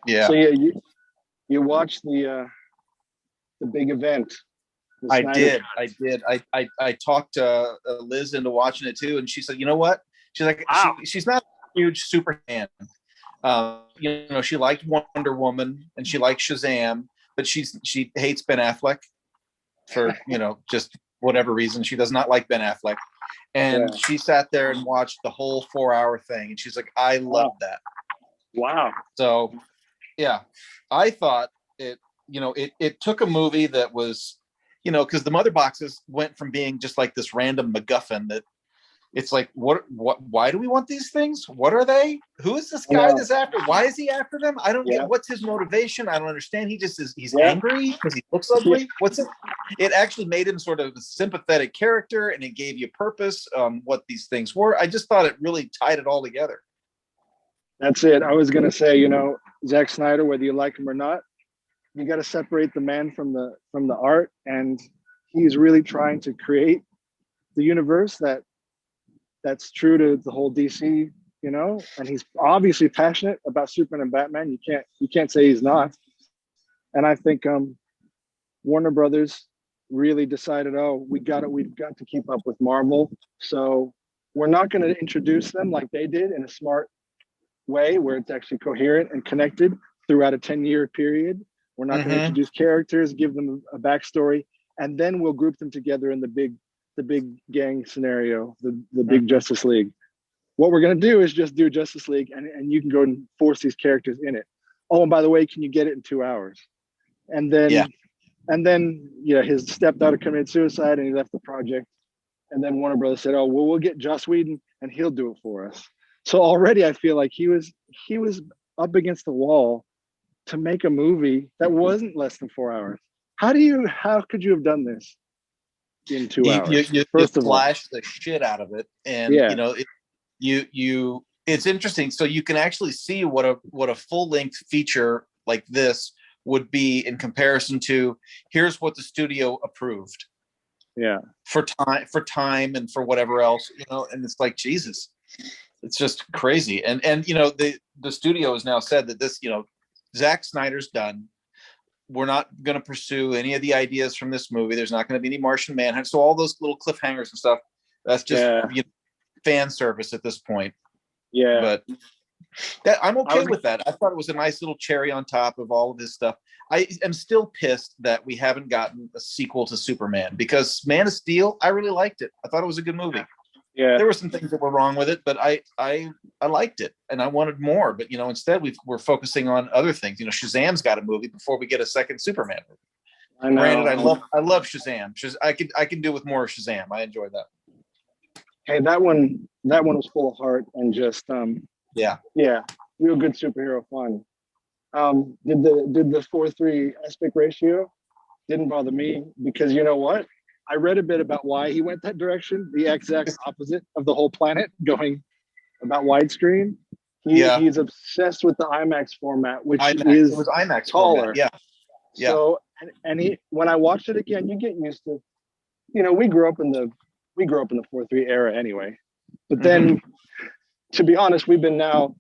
Yeah, So yeah, you watched the big event, the I Snyder did. Cut. I did. I talked Liz into watching it too, and she said, "You know what?" She's like, Wow. she's not a huge Superman. She liked Wonder Woman and she likes Shazam, but she hates Ben Affleck for just whatever reason. She does not like Ben Affleck, Yeah. and she sat there and watched the whole 4 hour thing, and she's like, "I love Wow. that." Wow. So yeah, I thought it took a movie that was, because the mother boxes went from being just like this random MacGuffin that it's like, why do we want these things? What are they? Who is this I guy know. that's after? Why is he after them? I don't get Yeah. what's his motivation. I don't understand. He's Yeah. angry because he looks Yeah. ugly. What's it? It actually made him sort of a sympathetic character and it gave you purpose on what these things were. I just thought it really tied it all together. That's it. I was gonna say, Zack Snyder, whether you like him or not, you got to separate the man from the art, and he's really trying to create the universe that's true to the whole DC, and he's obviously passionate about Superman and Batman. You can't say he's not. And I think Warner Brothers really decided, oh, we've got to keep up with Marvel. So we're not going to introduce them like they did in a smart way where it's actually coherent and connected throughout a 10-year period. We're not going to introduce characters, give them a backstory, and then we'll group them together in the big gang scenario, the big Justice League. What we're going to do is just do Justice League, and you can go and force these characters in it. Oh, and by the way, can you get it in 2 hours? And then, Yeah. His stepdaughter committed suicide, and he left the project. And then Warner Brothers said, "Oh, well, we'll get Joss Whedon, and he'll do it for us." So already, I feel like he was up against the wall to make a movie that wasn't less than 4 hours. How could you have done this in 2 hours? You First of all, flash the shit out of it, and yeah, it's interesting. So you can actually see what a full length feature like this would be in comparison to here's what the studio approved. Yeah. For time and for whatever else, and it's like, Jesus, it's just crazy. And the studio has now said that this, Zack Snyder's done. We're not going to pursue any of the ideas from this movie. There's not going to be any Martian Manhunt. So all those little cliffhangers and stuff, that's just fan service at this point. Yeah. But I'm okay with that. I thought it was a nice little cherry on top of all of this stuff. I am still pissed that we haven't gotten a sequel to Superman, because Man of Steel, I really liked it. I thought it was a good movie. Yeah. There were some things that were wrong with it, but I liked it and I wanted more. But instead we're focusing on other things. Shazam's got a movie before we get a second Superman movie. I know. Granted, I love Shazam. I can do with more of Shazam. I enjoy that. Hey, that one was full of heart and just yeah, real good superhero fun. Did the 4:3 aspect ratio didn't bother me, because you know what? I read a bit about why he went that direction, the exact opposite of the whole planet, going about widescreen. He's obsessed with the IMAX format, which is it was IMAX taller. Format. Yeah. So and he, when I watched it again, you get used to, we grew up in the 4:3 era anyway. But then, to be honest, we've been now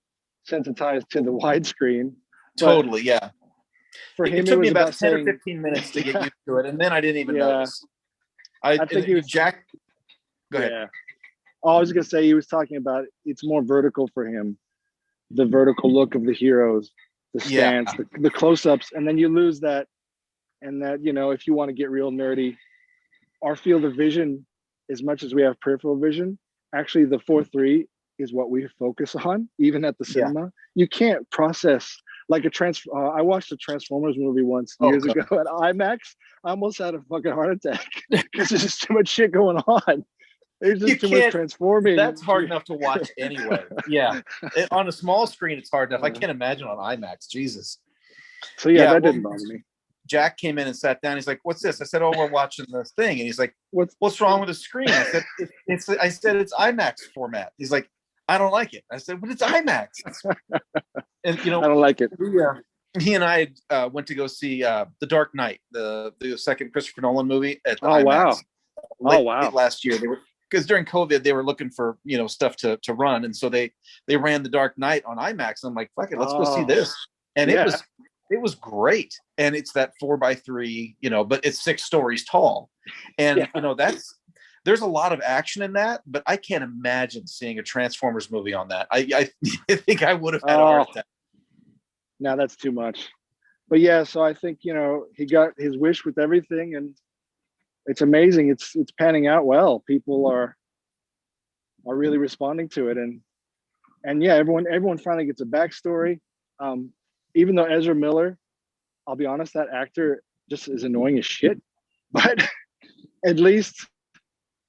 sensitized to the widescreen. Totally, yeah. For him, it took me about 10 saying, or 15 minutes to get used to it, and then I didn't even notice. I think he was Jack. Go ahead. Yeah. Oh, I was gonna say, he was talking about it's more vertical for him, the vertical look of the heroes, the stance, the close-ups, and then you lose that. And that, if you want to get real nerdy, our field of vision, as much as we have peripheral vision, actually the 4:3 is what we focus on, even at the cinema. You can't process like I watched a Transformers movie once years ago at IMAX. I almost had a fucking heart attack because there's just too much shit going on. There's just too much transforming. That's hard enough to watch anyway. Yeah. On a small screen, it's hard enough. I can't imagine on IMAX. Jesus. So that didn't bother me. Jack came in and sat down. He's like, "What's this?" I said, "Oh, we're watching this thing." And he's like, "What's wrong with the screen?" I said, "It's IMAX format." He's like, "I don't like it." I said, "But it's IMAX." And I don't like it. He and I went to go see The Dark Knight, the second Christopher Nolan movie at the IMAX. Late last year. Because during COVID they were looking for stuff to run, and so they ran The Dark Knight on IMAX. And I'm like, "Fuck it, let's go see this." and Yeah. it was great. And it's that 4x3, but it's 6 stories tall, and there's a lot of action in that, but I can't imagine seeing a Transformers movie on that. I think I would have had a heart attack. Now that's too much. But yeah, so I think he got his wish with everything, and it's amazing. It's panning out well. People are really responding to it, and yeah, everyone finally gets a backstory. Even though Ezra Miller, I'll be honest, that actor just is annoying as shit. But at least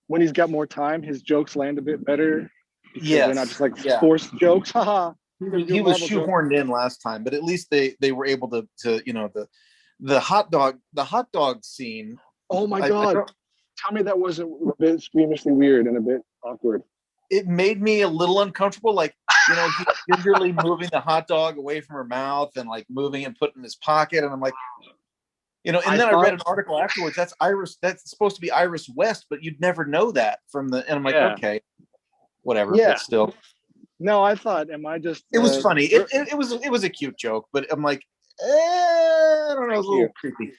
when he's got more time, his jokes land a bit better. Yeah, they're not just like forced jokes. Haha. He was shoehorned in last time, but at least they were able to the hot dog scene. Oh my god! Tell me that wasn't a bit squeamishly weird and a bit awkward. It made me a little uncomfortable, like he's gingerly moving the hot dog away from her mouth and like moving and putting in his pocket, and I'm like, and then I read an article afterwards. That's supposed to be Iris West, but you'd never know that from the. And I'm like, okay, whatever. Yeah. But still. No, I thought, am I just? It was funny. It was a cute joke, but I'm like, I don't know, it was a little creepy.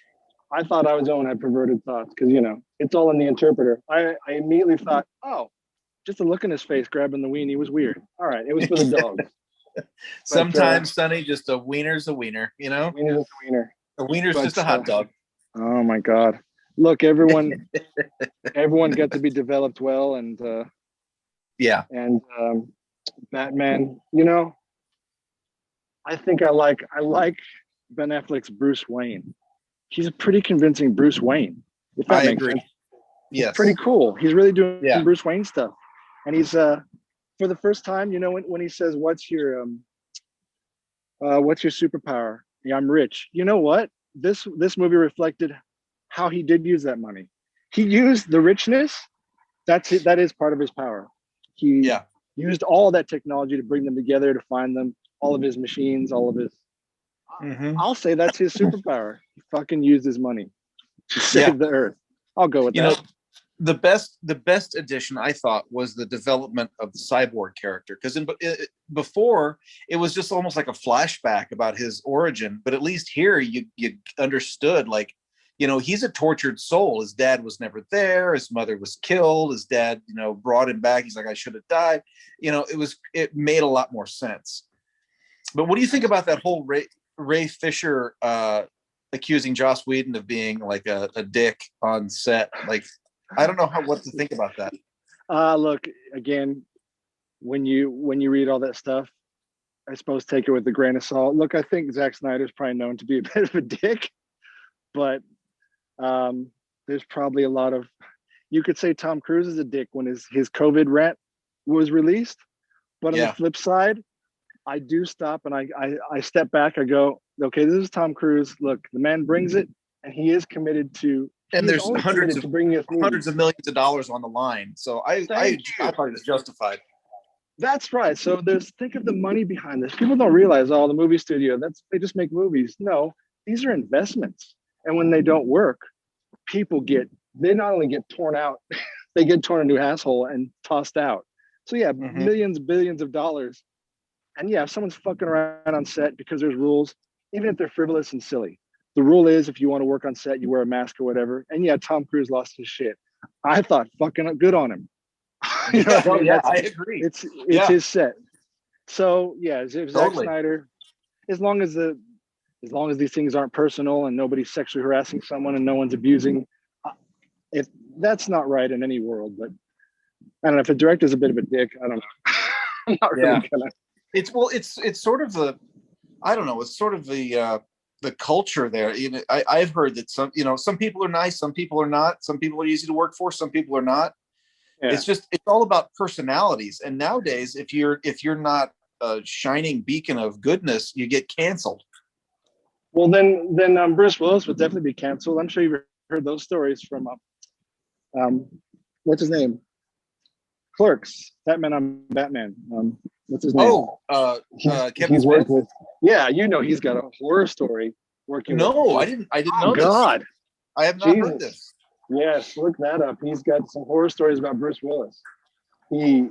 I thought I was the one who had perverted thoughts because it's all in the interpreter. I immediately thought, oh, just a look in his face grabbing the weenie was weird. All right, it was for the dogs. Sometimes, Sonny, just a wiener's a wiener. Wiener's a wiener. A wiener's just a hot dog. Oh my god! Look, everyone got to be developed well, and and Batman. I think I like Ben Affleck's Bruce Wayne. He's a pretty convincing Bruce Wayne. If that makes sense. Yes. It's pretty cool. He's really doing Bruce Wayne stuff. And he's for the first time, when he says, what's your superpower? Yeah, I'm rich. You know what? This movie reflected how he did use that money. He used the richness. That is part of his power. He used all that technology to bring them together, to find them, all of his machines, all of his. I'll say that's his superpower. He fucking used his money to save the earth. I'll go with that. The best addition, I thought, was the development of the cyborg character, because before it was just almost like a flashback about his origin, but at least here you understood, like, he's a tortured soul. His dad was never there. His mother was killed. His dad, brought him back. He's like, I should have died. It made a lot more sense. But what do you think about that whole Ray Fisher accusing Joss Whedon of being like a dick on set? Like, I don't know what to think about that. Look, again, when you read all that stuff, I suppose take it with a grain of salt. Look, I think Zack Snyder's probably known to be a bit of a dick, but there's probably a lot of, you could say Tom Cruise is a dick when his COVID rant was released. But on the flip side, I do stop and I step back. I go, okay, this is Tom Cruise. Look, the man brings it, and he is committed to. And there's hundreds of millions of dollars on the line. So I thought it was justified. That's right. So think of the money behind this. People don't realize, the movie studio, they just make movies. No, these are investments. And when they don't work, they not only get torn out, they get torn a new asshole and tossed out. So millions, billions of dollars. And if someone's fucking around on set because there's rules, even if they're frivolous and silly, the rule is if you want to work on set, you wear a mask or whatever. And Tom Cruise lost his shit. I thought fucking good on him. I agree. It's his set. So if Zack Snyder, as long as these things aren't personal and nobody's sexually harassing someone and no one's abusing, if that's not right in any world. But I don't know, if a director's a bit of a dick, I don't know. I'm not really gonna. It's sort of the culture there. I've heard that some people are nice, some people are not, some people are easy to work for, some people are not. Yeah. It's all about personalities. And nowadays, if you're not a shining beacon of goodness, you get canceled. Well, then Bruce Willis would definitely be canceled. I'm sure you've heard those stories from what's his name? Clerks. Batman on Batman. What's his name? Kevin Smith. He's got a horror story working. No, I didn't know this. God, I have not heard this. Yes, look that up. He's got some horror stories about Bruce Willis. He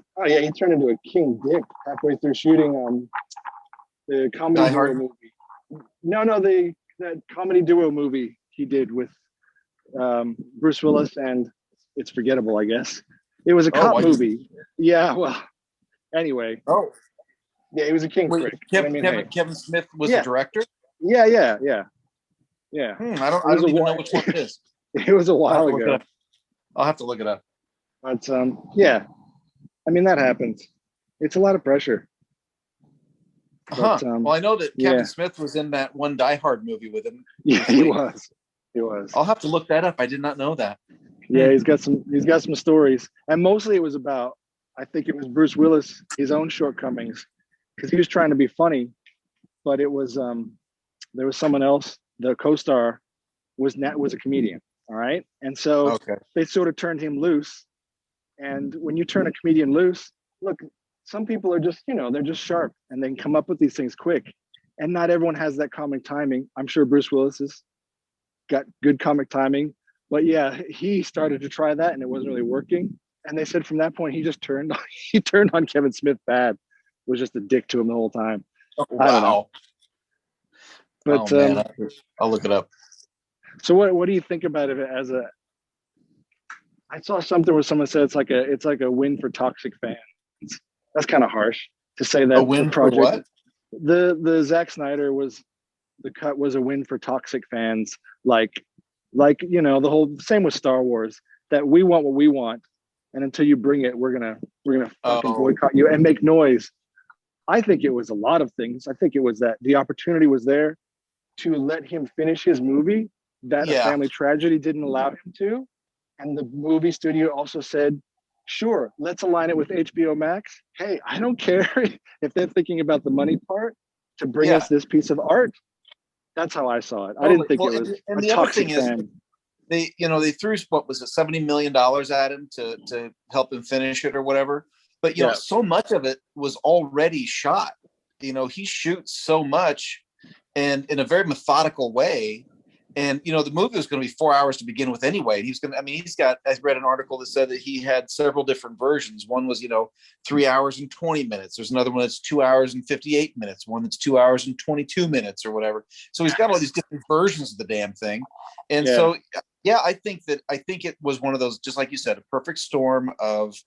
turned into a king dick halfway through shooting the comedy horror movie. No, that comedy duo movie he did with Bruce Willis, and it's forgettable, I guess. It was a cop movie. Yeah, well, anyway. Oh, yeah, he was a king wait, prick. But I mean, hey, Kevin Smith was yeah, the director. yeah. I don't even know which one it is. It was a while ago. I'll have to look it up. But yeah, I mean that happens. It's a lot of pressure. But, Well, I know that Kevin Smith was in that one Die Hard movie with him. Yeah, he was. He was. I'll have to look that up. I did not know that. Yeah, he's got some stories, and mostly it was about. I think it was Bruce Willis, his own shortcomings, because he was trying to be funny, but it was there was someone else. The co-star was a comedian. All right, and so they sort of turned him loose. And when you turn a comedian loose, look, some people are just, they're just sharp and they can come up with these things quick. And not everyone has that comic timing. I'm sure Bruce Willis has got good comic timing. But yeah, he started to try that and it wasn't really working. And they said from that point, he just turned on Kevin Smith bad. Was just a dick to him the whole time. Oh, wow. I don't know. But man, I'll look it up. So what do you think about it as a? I saw something where someone said it's like a win for toxic fans. That's kind of harsh to say that. A win for what? The Zack Snyder the cut was a win for toxic fans. Like the whole same with Star Wars, that we want what we want, and until you bring it, we're gonna fucking boycott you and make noise. I think it was a lot of things. I think it was that the opportunity was there to let him finish his movie. That a family tragedy didn't allow him to. And the movie studio also said, sure, let's align it with HBO Max. Hey, I don't care if they're thinking about the money part to bring us this piece of art. That's how I saw it. I didn't think it was and a the other toxic thing fan. Is they threw, what was it, $70 million at him to help him finish it or whatever. But, so much of it was already shot. He shoots so much and in a very methodical way. And, the movie was going to be 4 hours to begin with anyway. I read an article that said that he had several different versions. One was, 3 hours and 20 minutes. There's another one that's 2 hours and 58 minutes. One that's 2 hours and 22 minutes or whatever. So he's got all these different versions of the damn thing. And so, I think it was one of those, just like you said, a perfect storm of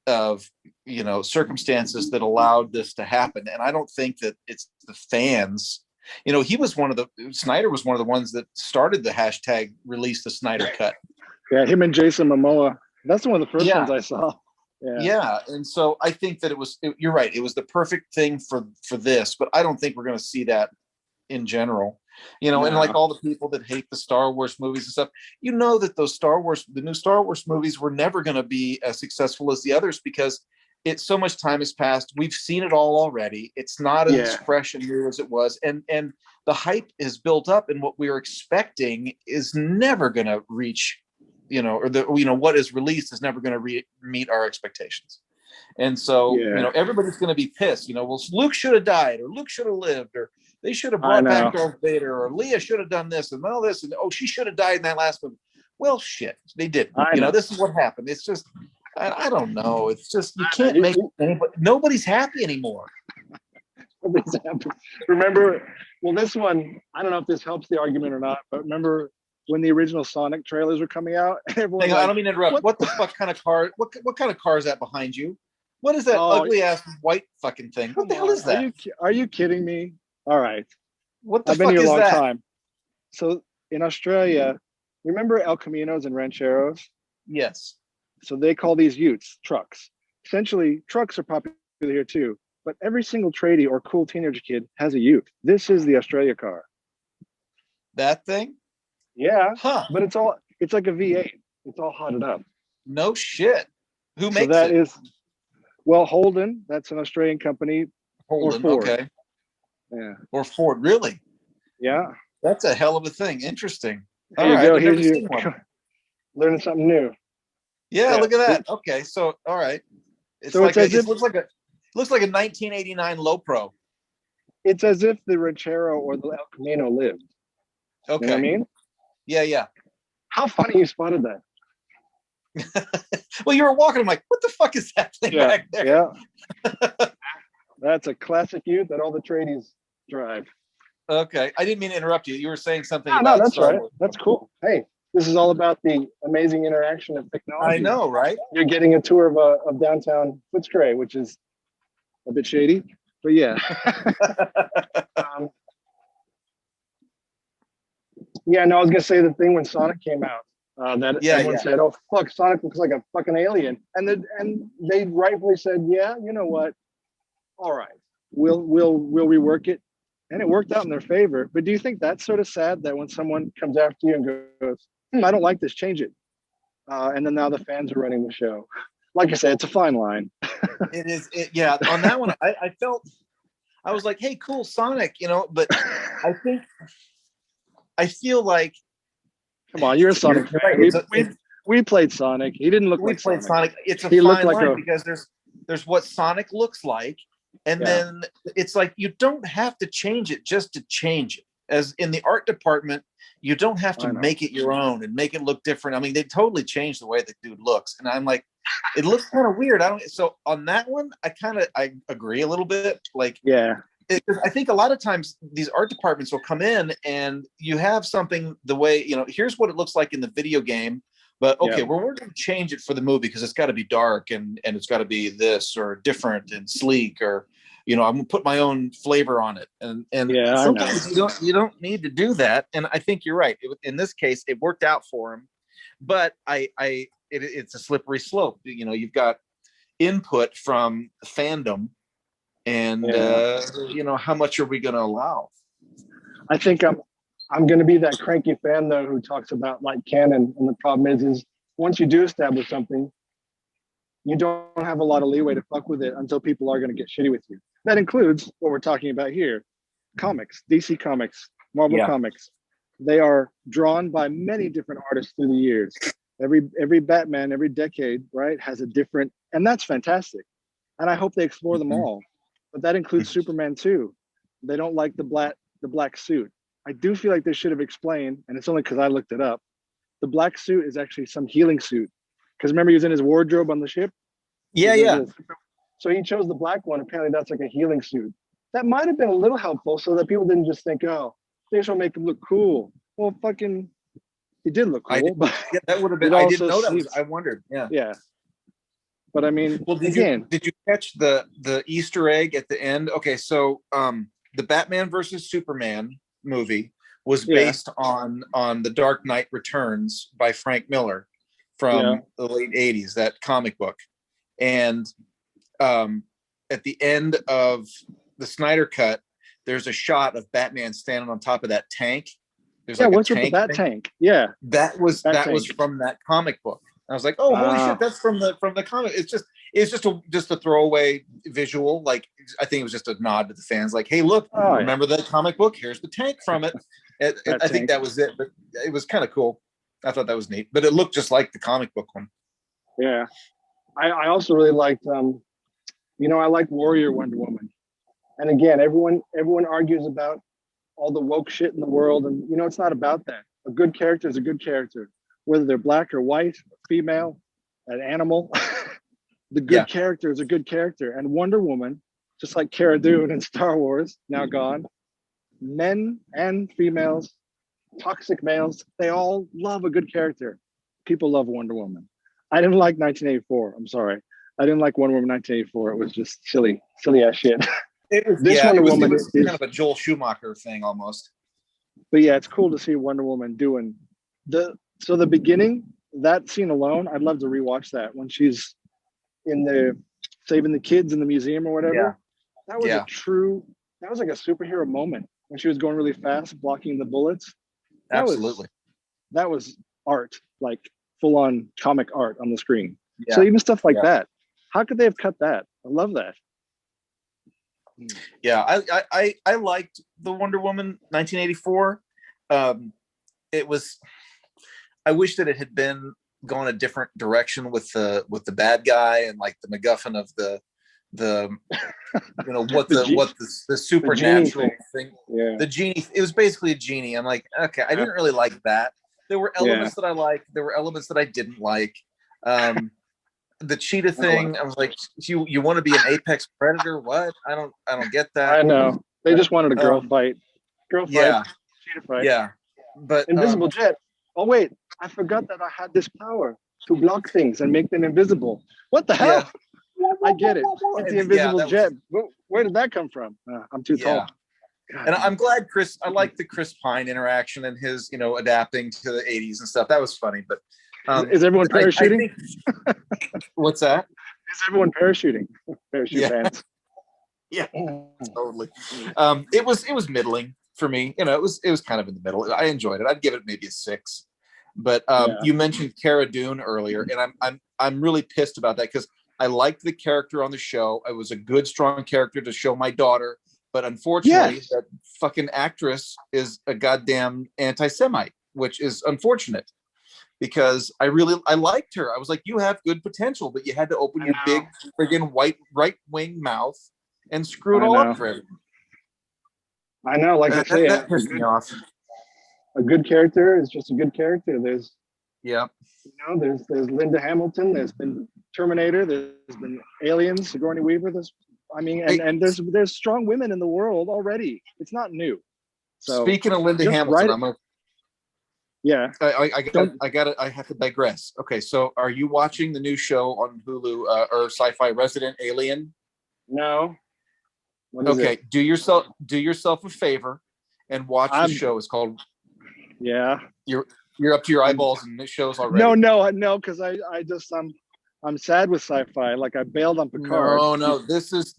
circumstances that allowed this to happen. And I don't think that it's the fans. Snyder was one of the ones that started the hashtag release the Snyder Cut. Yeah, him and Jason Momoa. That's one of the first ones I saw. Yeah. And so I think that you're right. It was the perfect thing for this, but I don't think we're going to see that in general, and like all the people that hate the Star Wars movies and stuff, that the new Star Wars movies were never going to be as successful as the others because so much time has passed. We've seen it all already. It's not as fresh and new as it was. And the hype is built up, and what we are expecting is never going to reach, what is released is never going to meet our expectations. And so, everybody's going to be pissed, well, Luke should have died, or Luke should have lived, or they should have brought back Darth Vader, or Leia should have done this and all this. And she should have died in that last movie. Well, shit, they didn't. This is what happened. It's just, I don't know. It's just, you can't make anybody, nobody's happy anymore. Nobody's happy. Remember, this one, I don't know if this helps the argument or not, but remember when the original Sonic trailers were coming out? Hang on, I don't mean to interrupt. What the fuck kind of car? What kind of car is that behind you? What is that ugly ass white fucking thing? What the hell is that? Are you kidding me? All right. What the I've fuck been here is a long that? time. So in Australia, remember El Caminos and Rancheros? Yes. So they call these utes trucks. Essentially, trucks are popular here too. But every single tradie or cool teenager kid has a ute. This is the Australia car. That thing? Yeah. Huh. But it's like a V8. It's all hotted up. No shit. Who makes that it? Holden. That's an Australian company. Holden, or Ford. okay. Yeah. Or Ford, really? Yeah. That's a hell of a thing. Interesting. There you go. Here's you learning something new. Yeah, look at that. Okay, so all right. It looks like a 1989 Low Pro. It's as if the Ranchero or the El Camino lived. Okay. You know what I mean? Yeah. How funny you spotted that. Well, you were walking. I'm like, what the fuck is that thing back there? Yeah. That's a classic ute that all the tradies drive. Okay, I didn't mean to interrupt you. You were saying something No, no, about that's Star right. Wars. That's cool. Hey, this is all about the amazing interaction of I technology. know, right? You're getting a tour of downtown Footscray, which is a bit shady, but yeah. um, yeah, no, I was gonna say the thing when Sonic came out, that Yeah, everyone yeah. said, "Oh fuck, Sonic looks like a fucking alien," and they rightfully said, "Yeah, you know what? All right, we'll rework it," and it worked out in their favor. But do you think that's sort of sad that when someone comes after you and goes, I don't like this, change it, and then now the fans are running the show? Like I said, it's a fine line. It is. Yeah, on that one, I felt I was like, hey, cool, Sonic, but I feel like Come on, you're a Sonic fan. right. We played Sonic. He didn't look We like played Sonic. Sonic. It's a He looked fine like line a because there's what Sonic looks like, and Yeah. then it's like you don't have to change it just to change it. As in the art department, you don't have to make it your own and make it look different. I mean, they totally changed the way the dude looks, and I'm like, it looks kind of weird. So on that one, I agree a little bit. Like, yeah. I think a lot of times these art departments will come in and you have something the way, here's what it looks like in the video game, but okay, Yeah. well, we're going to change it for the movie because it's got to be dark and it's got to be this or different and sleek, or, I'm going to put my own flavor on it. And Yeah, sometimes you don't need to do that. And I think you're right. In this case, it worked out for him, but it's a slippery slope. You've got input from fandom, and how much are we going to allow? I think I'm going to be that cranky fan though who talks about like canon, and the problem is once you do establish something, you don't have a lot of leeway to fuck with it until people are going to get shitty with you. That includes what we're talking about here: comics, DC Comics, Marvel Comics. They are drawn by many different artists through the years. Every Batman, every decade, right, has a different, and that's fantastic. And I hope they explore them all. But that includes Superman too. They don't like the black suit. I do feel like they should have explained, and it's only because I looked it up. The black suit is actually some healing suit. Because remember, he was in his wardrobe on the ship. Yeah. So he chose the black one. Apparently, that's like a healing suit. That might have been a little helpful, so that people didn't just think, "Oh, they just want to make him look cool." Well, fucking, he did look cool, but that would have been. I didn't know that. I wondered. Yeah. But I mean, well, did you catch the Easter egg at the end? Okay, so the Batman versus Superman movie was based on The Dark Knight Returns by Frank Miller from the late 80s, that comic book. And at the end of the Snyder Cut, there's a shot of Batman standing on top of that tank. There's what's with the bat tank? Yeah, that was from that comic book. I was like, oh, holy shit, that's from the comic. It's just a throwaway visual. Like, I think it was just a nod to the fans. Like, hey, look, remember that comic book? Here's the tank from it. I think that was it, but it was kind of cool. I thought that was neat, but it looked just like the comic book one. Yeah, I also really liked. I like Warrior Wonder Woman, and again, everyone argues about all the woke shit in the world, and it's not about that. A good character is a good character, whether they're black or white, female, an animal. The good character is a good character. And Wonder Woman, just like Cara Dune in Star Wars, now gone, men and females, toxic males, they all love a good character. People love Wonder Woman. I didn't like 1984. I'm sorry. I didn't like Wonder Woman 1984. It was just silly ass shit. Wonder Woman is kind of a Joel Schumacher thing almost. But yeah, it's cool to see Wonder Woman doing the beginning, that scene alone. I'd love to rewatch that when she's in the saving the kids in the museum or whatever. That was that was like a superhero moment when she was going really fast, blocking the bullets. Absolutely. That was art, like full on comic art on the screen. So even stuff like that, how could they have cut that? I love that. Yeah, I liked the Wonder Woman 1984. It was. I wish that it had been gone a different direction with the bad guy and like the MacGuffin of the the supernatural thing. Yeah. The genie. It was basically a genie. I'm like, okay, I didn't really like that. There were elements that I liked. There were elements that I didn't like. The cheetah thing, I was like, you want to be an apex predator? What? I don't get that. I know. They just wanted a girl fight. girl fight, Yeah. cheetah fight. Yeah. But Invisible jet. Oh wait, I forgot that I had this power to block things and make them invisible. What the hell? Yeah. I get it. It's the invisible that was- jet. Where did that come from? I'm too tall. Yeah. And I'm glad I like the Chris Pine interaction and his, adapting to the 80s and stuff. That was funny. But is everyone parachuting? What's that? Is everyone parachuting? Parachute fans. Yeah, totally. It was middling for me. It was kind of in the middle. I enjoyed it. I'd give it maybe a 6. But you mentioned Cara Dune earlier, and I'm really pissed about that because I liked the character on the show. It was a good, strong character to show my daughter. But unfortunately, that fucking actress is a goddamn anti-Semite, which is unfortunate because I liked her. I was like, you have good potential, but you had to open your big friggin' white right-wing mouth and screw it all up for everyone. I know, like I say, that pissed me off. A good character is just a good character. There's there's Linda Hamilton, there's been Terminator, there's been Aliens, Sigourney Weaver, and there's strong women in the world already. It's not new. So speaking of Linda Hamilton, I have to digress. Okay, so are you watching the new show on Hulu or Sci-Fi Resident Alien? No. Okay, do yourself a favor and watch the show. It's called. Yeah. You're up to your eyeballs in this shows already. No, because I'm sad with sci-fi. Like I bailed on Picard. No. This is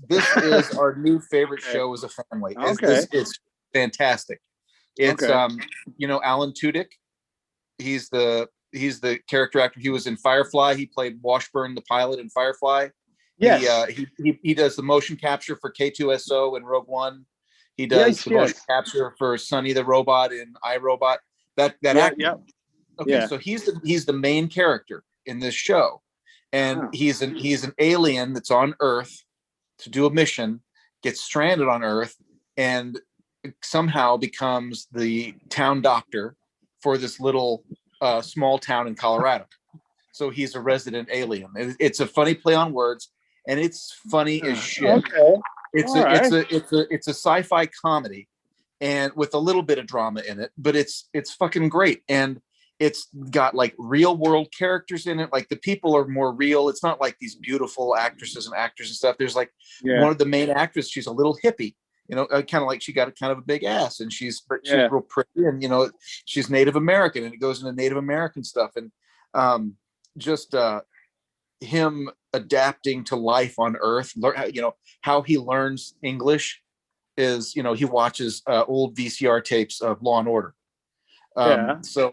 our new favorite show as a family. It's fantastic. It's Alan Tudyk. He's the character actor. He was in Firefly. He played Washburn, the pilot in Firefly. Yes. He does the motion capture for K2SO in Rogue One. He does the motion capture for Sonny the robot in iRobot. That actor. Yeah. Okay, so he's the main character in this show, and he's an alien that's on Earth to do a mission, gets stranded on Earth, and somehow becomes the town doctor for this little small town in Colorado. So he's a resident alien. It's a funny play on words, and it's funny as shit. Okay. It's a sci-fi comedy, and with a little bit of drama in it, but it's fucking great. And it's got like real world characters in it. Like the people are more real. It's not like these beautiful actresses and actors and stuff. There's like one of the main actors. She's a little hippie, kind of like she got kind of a big ass, and she's real pretty, and she's Native American, and it goes into Native American stuff, and him adapting to life on Earth. How he learns English is he watches old VCR tapes of Law and Order. So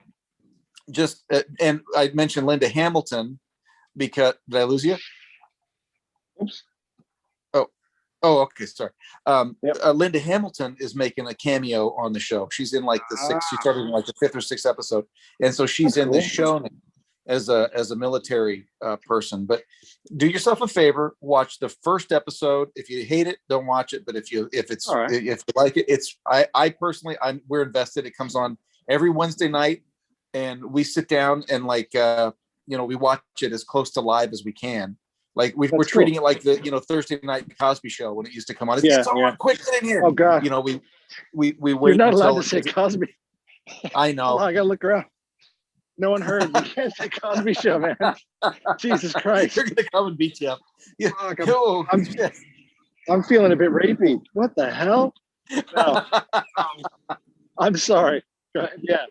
just and I mentioned Linda Hamilton because did I lose you? Oops. Oh, okay, sorry. Linda Hamilton is making a cameo on the show. She's in like the sixth. She started in like the 5th or 6th episode, and so she's in this show now as a military person. But do yourself a favor, watch the first episode. If you hate it, don't watch it. But if you like it, I personally we're invested. It comes on every Wednesday night, and we sit down and we watch it as close to live as we can. Like we're treating it like the Thursday night Cosby Show when it used to come on. It's quick, get in here. Oh God! We wait. You're not allowed to say Cosby. I know. I gotta look around. No one heard. You can't say Cosby Show, man. Jesus Christ! They're gonna come and beat you up. Yeah. I'm feeling a bit rapey. What the hell? No. I'm sorry. Yeah.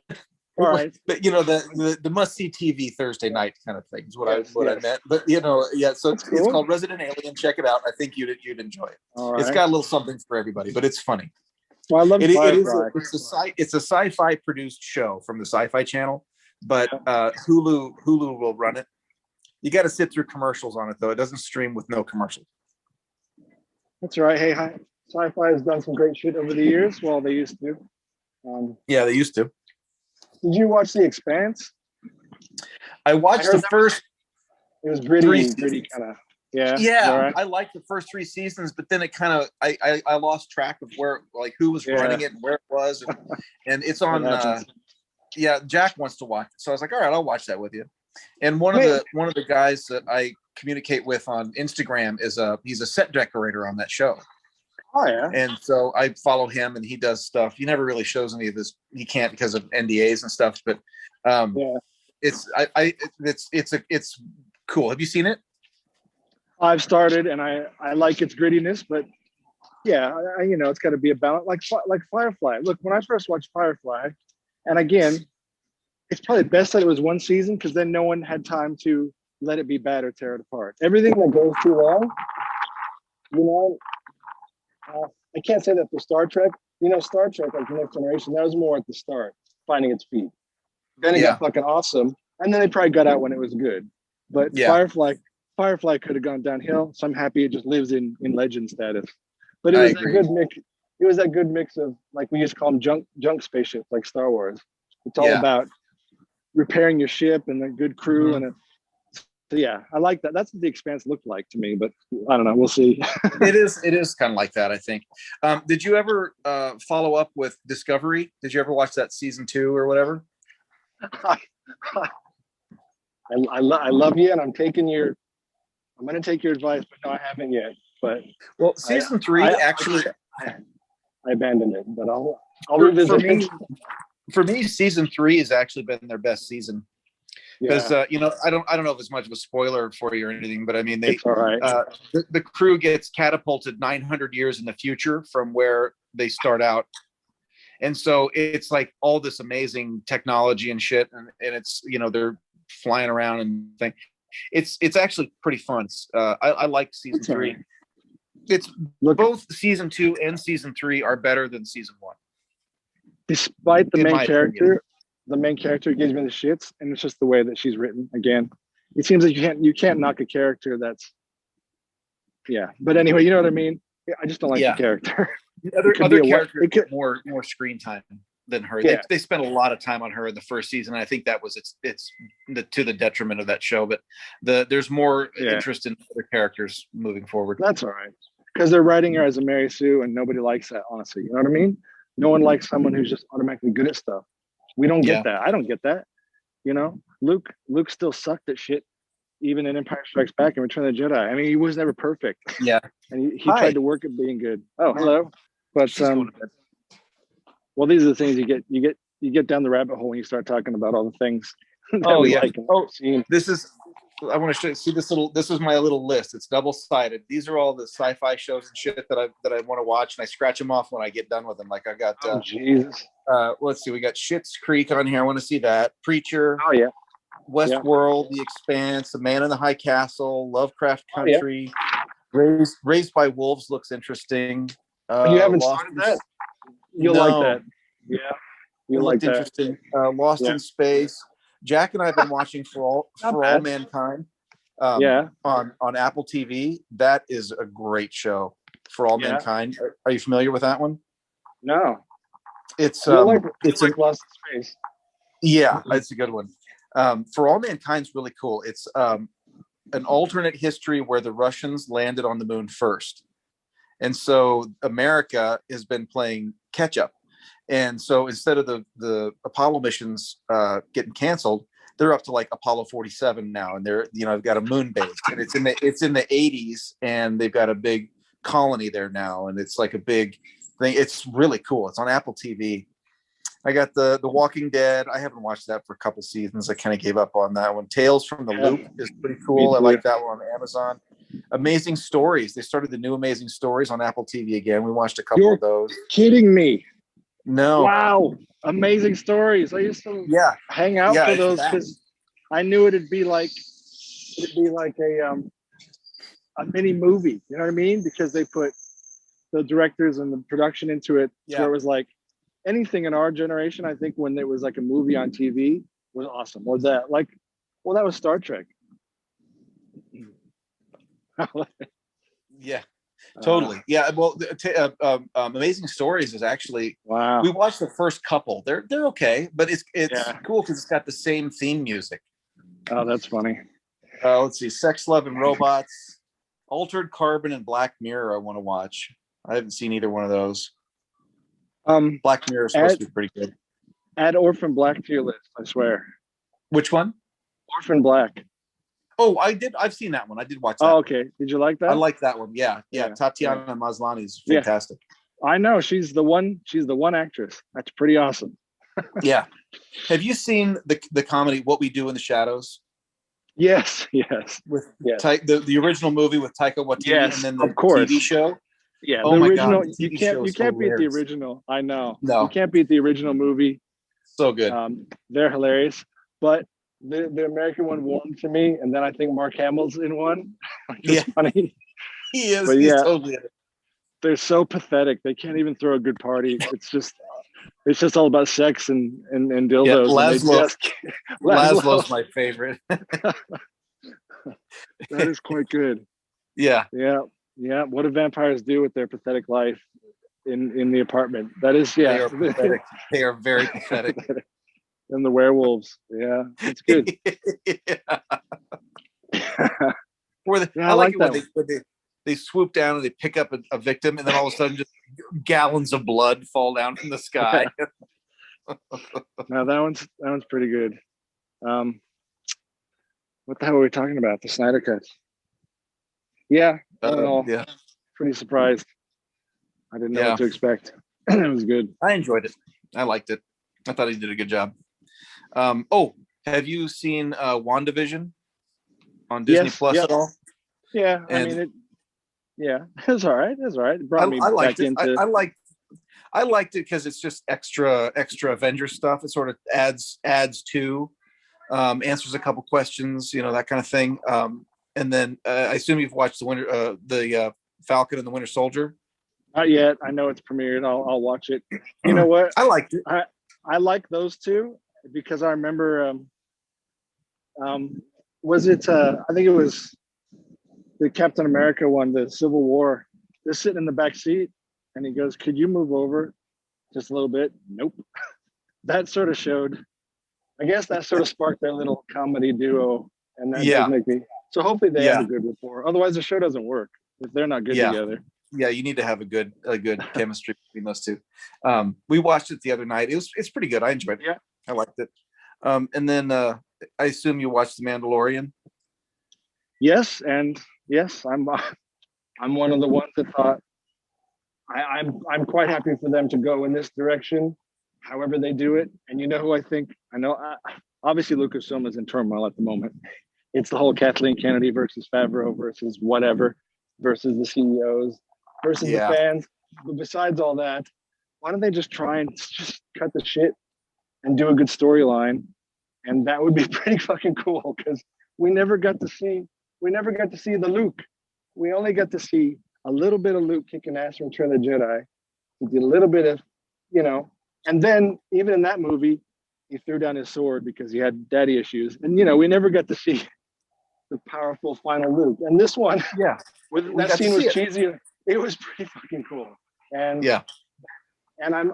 All right. But the must see TV Thursday night kind of thing is what I meant. But so it's called Resident Alien. Check it out. I think you'd enjoy it. All right. It's got a little something for everybody, but it's funny. Well, I love it's a sci-fi produced show from the Sci-Fi Channel, but Hulu will run it. You got to sit through commercials on it though. It doesn't stream with no commercials. That's right. Hey, Sci-Fi has done some great shit over the years. Well, they used to. They used to. Did you watch The Expanse? I watched the first. It was gritty kind of. Yeah. Right. I liked the first 3 seasons, but then it kind of I lost track of who was running it and where it was, and it's on. Jack wants to watch it, so I was like, all right, I'll watch that with you. And one of the guys that I communicate with on Instagram he's a set decorator on that show. Oh yeah. And so I follow him, and he does stuff. He never really shows any of this. He can't because of NDAs and stuff. But Yeah. it's cool. Have you seen it? I've started, and I like its grittiness, but yeah, it's got to be a balance, like Firefly. Look, when I first watched Firefly, and again, it's probably best that it was one season because then no one had time to let it be bad or tear it apart. Everything that goes too long, you know, I can't say that for Star Trek. Star Trek, like the Next Generation, that was more at the start, finding its feet. Then it got fucking awesome, and then they probably got out when it was good. But Firefly could have gone downhill. So I'm happy it just lives in legend status. But it was a good mix. It was that good mix of, like, we used to call them junk spaceships, like Star Wars. It's all about repairing your ship and a good crew so yeah, I like that. That's what The Expanse looked like to me, but I don't know. We'll see. It is kind of like that, I think. Did you ever follow up with Discovery? Did you ever watch that season 2 or whatever? I love you, and I'm going to take your advice, but no, I haven't yet. But season 3 actually, I abandoned it, but I'll revisit it. For me, season 3 has actually been their best season. Because I don't know if it's much of a spoiler for you or anything, but I mean, it's all right. The crew gets catapulted 900 years in the future from where they start out, and so it's like all this amazing technology and shit, and it's they're flying around and thing. It's actually pretty fun. I like season 3. Right. It's both season 2 and season 3 are better than season 1, despite the main character. Opinion. The main character gives me the shits, and it's just the way that she's written. Again, it seems like you can't knock a character that's But anyway, you know what I mean. I just don't like the character. Other characters get more screen time than her. Yeah. They spent a lot of time on her in the first season. And I think that was it's to the detriment of that show. But there's more interest in other characters moving forward. That's all right, because they're writing her as a Mary Sue, and nobody likes that. Honestly, you know what I mean. No one likes someone who's just automatically good at stuff. We don't get that. I don't get that. Luke still sucked at shit, even in Empire Strikes Back and Return of the Jedi. I mean, he was never perfect. Yeah, and he tried to work at being good. Oh, hello. But well, these are the things you get down the rabbit hole when you start talking about all the things. This is. I want to show you. See this is my little list. It's double-sided. These are all the sci-fi shows and shit that I want to watch, and I scratch them off when I get done with them. Like I got Jesus. Let's see, we got Schitt's Creek on here. I want to see that. Preacher. Oh yeah. Westworld, The Expanse, The Man in the High Castle, Lovecraft Country. Raised by Wolves looks interesting. You haven't started that? You'll like that. Yeah. You'll like that. Interesting. Lost in Space. Jack and I have been watching For All Mankind on Apple TV. That is a great show. For All Mankind. Are you familiar with that one? No. It's like Lost in Space. Yeah, it's a good one. For All Mankind's really cool. It's an alternate history where the Russians landed on the moon first. And so America has been playing catch up. And so instead of the Apollo missions getting canceled, they're up to like Apollo 47 now, and they're they've got a moon base, and it's in the 80s, and they've got a big colony there now, and it's like a big thing. It's really cool. It's on Apple TV. I got the Walking Dead. I haven't watched that for a couple seasons. I kind of gave up on that one. Tales from the Loop is pretty cool. I like that one on Amazon. Amazing Stories. They started the new Amazing Stories on Apple TV again. We watched a couple of those. Kidding me? No. Wow. Amazing Stories. I used to hang out for those because I knew it'd be like a mini movie. You know what I mean? Because they put the directors and the production into it. Yeah. So it was like anything in our generation, I think, when there was like a movie on TV was awesome. Or that that was Star Trek. Yeah. Totally. Yeah. Well, Amazing Stories is actually wow. We watched the first couple. They're okay, but it's cool because it's got the same theme music. Oh, that's funny. Let's see. Sex, Love, and Robots, Altered Carbon, and Black Mirror. I want to watch. I haven't seen either one of those. Black Mirror is supposed to be pretty good. Add Orphan Black to your list. I swear. Which one? Orphan Black. Oh, I did. I've seen that one. I did watch that. Oh, okay. Did you like that? I like that one. Yeah. Tatiana Maslany is fantastic. I know she's the one. She's the one actress. That's pretty awesome. Yeah. Have you seen the comedy What We Do in the Shadows? Yes. With the original movie with Taika Waititi, and then the TV show. Yeah, oh the my original. God, You can't beat the original. I know. No, you can't beat the original movie. So good. They're hilarious, but the American one warmed to me, and then I think Mark Hamill's in one. It's funny. He is. But he's totally. They're so pathetic. They can't even throw a good party. It's just all about sex and dildos. Yeah, Laszlo's my favorite. That is quite good. Yeah. What do vampires do with their pathetic life in the apartment? That is, They are pathetic. They are very pathetic. And the werewolves. Yeah, it's good. I like it when they swoop down and they pick up a victim, and then all of a sudden just gallons of blood fall down from the sky. Now that one's pretty good. What the hell were we talking about? The Snyder Cut. Yeah, yeah. Pretty surprised. I didn't know what to expect. It was good. I enjoyed it. I liked it. I thought he did a good job. Have you seen WandaVision on Disney Plus at all? Yeah, I mean it. Yeah, it's all right. It's all right. It brought me back into. I liked it because it's just extra Avengers stuff. It sort of adds to, answers a couple questions, that kind of thing. And then I assume you've watched the Falcon and the Winter Soldier. Not yet. I know it's premiered. I'll watch it. You know what? I liked it. I like those two because I remember. Was it? I think it was the Captain America one, the Civil War. They're sitting in the back seat, and he goes, "Could you move over just a little bit?" Nope. That sort of showed. I guess that sort of sparked their little comedy duo, and that does make me. So hopefully they have a good rapport. Otherwise, the show doesn't work if they're not good together. Yeah, you need to have a good chemistry between those two. We watched it the other night. It's pretty good. I enjoyed it. Yeah, I liked it. And then I assume you watched The Mandalorian. Yes, I'm one of the ones that thought I'm quite happy for them to go in this direction, however they do it. And you know who I think? Obviously Lucasfilm is in turmoil at the moment. It's the whole Kathleen Kennedy versus Favreau versus whatever versus the CEOs versus the fans. But besides all that, why don't they just try and just cut the shit and do a good storyline? And that would be pretty fucking cool because we never got to see the Luke. We only got to see a little bit of Luke kicking ass from Return of the Jedi. He did a little bit of, and then even in that movie, he threw down his sword because he had daddy issues. And, we never got to see the powerful final Luke. And this one, that scene was cheesy. It was pretty fucking cool. And and I'm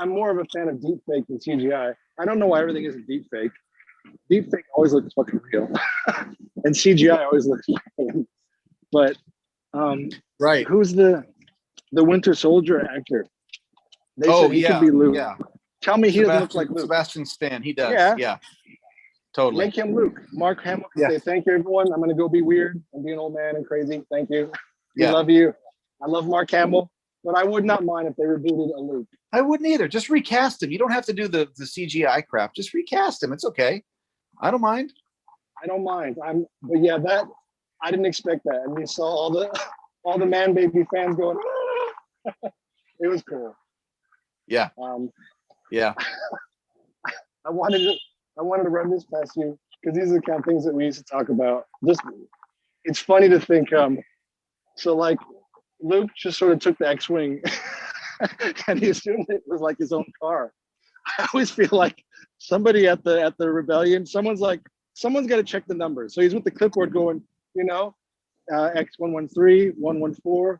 more of a fan of deep fake than CGI. I don't know why everything isn't deep fake. Deep fake always looks fucking real. And CGI always looks fake. But who's the Winter Soldier actor? They said he could be Luke. Yeah. Tell me he doesn't look like Luke. Sebastian Stan, he does. Yeah. Totally. Make him Luke. Mark Hamill can say, "Thank you, everyone. I'm going to go be weird and be an old man and crazy. Thank you. We love you. I love Mark Hamill, but I would not mind if they rebooted a Luke. I wouldn't either. Just recast him. You don't have to do the CGI crap. Just recast him. It's okay. I don't mind. But that I didn't expect that, and we saw all the man baby fans going. It was cool. Yeah. Yeah. I wanted to run this past you because these are the kind of things that we used to talk about. It's funny to think. So like Luke just sort of took the X-wing, and he assumed it was like his own car. I always feel like somebody at the rebellion, someone's got to check the numbers. So he's with the clipboard going, X113, 114.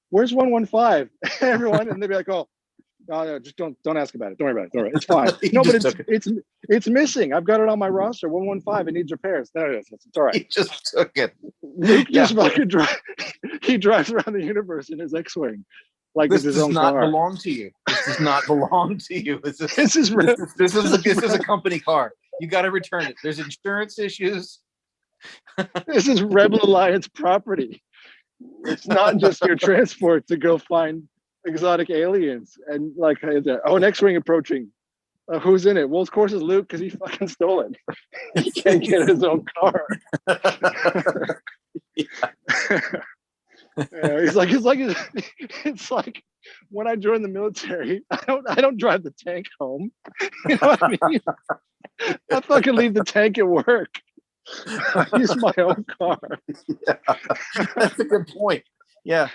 Where's 115? Everyone, and they'd be like, "Oh, no, just don't ask about it. Don't worry about it. It's fine." No, but it's missing. I've got it on my roster. 115. It needs repairs. There it is. It's all right. He just took it. Luke just fucking he drives around the universe in his X-wing. Like this does not belong to you. This does not belong to you. This is a company car. You got to return it. There's insurance issues. This is Rebel Alliance property. It's not just your transport to go find exotic aliens and like, an X-wing approaching. Who's in it? Well, of course it's Luke because he fucking stole it. He can't get his own car. It's like when I joined the military, I don't drive the tank home. You know what I mean? I fucking leave the tank at work. I use my own car. Yeah. That's a good point. Yeah.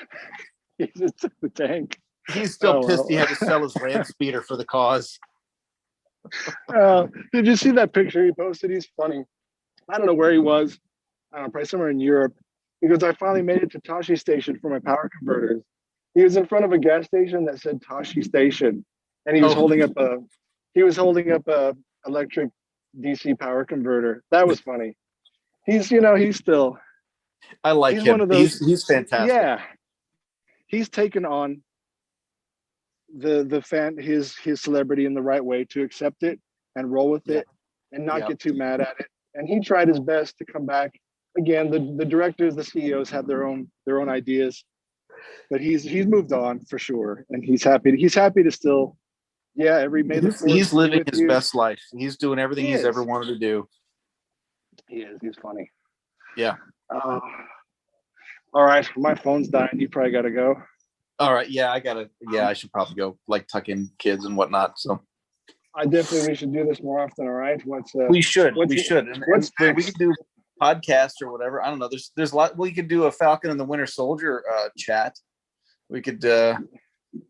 He just took the tank. He's still pissed he had to sell his land speeder for the cause. Did you see that picture he posted? He's funny. I don't know where he was. I don't know, probably somewhere in Europe. He goes, I finally made it to Tashi Station for my power converters. He was in front of a gas station that said Tashi Station, and he was holding up a electric DC power converter. That was funny. He's still. I like him. One of those, he's fantastic. Yeah, he's taken on his celebrity in the right way to accept it and roll with it and not get too mad at it. And he tried his best to come back. Again, the directors, the CEOs have their own ideas, but he's moved on for sure, and he's happy to still. Yeah, he's living his best life. He's doing everything he's ever wanted to do. He is. He's funny. Yeah. All right, my phone's dying. You probably got to go. All right. Yeah, I should probably go tuck in kids and whatnot. So we should do this more often. All right. We should. And we could do podcasts or whatever. I don't know. There's a lot. We could do a Falcon and the Winter Soldier chat. We could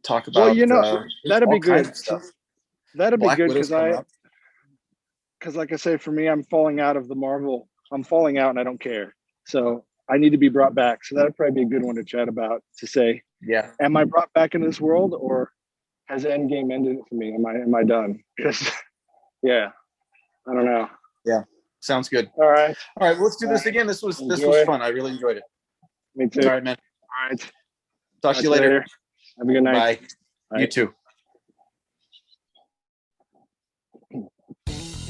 talk about. Well, that'd be good. That'd be good because like I say, for me, I'm falling out of the Marvel. I'm falling out and I don't care. So I need to be brought back. So that'd probably be a good one to chat about, to say, am I brought back into this world, or has Endgame ended it for me? Am I done? Because I don't know. Yeah. Sounds good. All right. Well, let's do this again. This was fun. I really enjoyed it. Me too. All right, man. All right. Talk to you later. Have a good night. Bye. You too.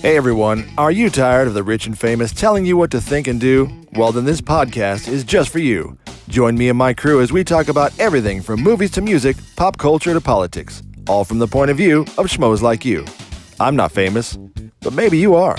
Hey everyone, are you tired of the rich and famous telling you what to think and do? Well, then this podcast is just for you. Join me and my crew as we talk about everything from movies to music, pop culture to politics, all from the point of view of schmoes like you. I'm not famous, but maybe you are.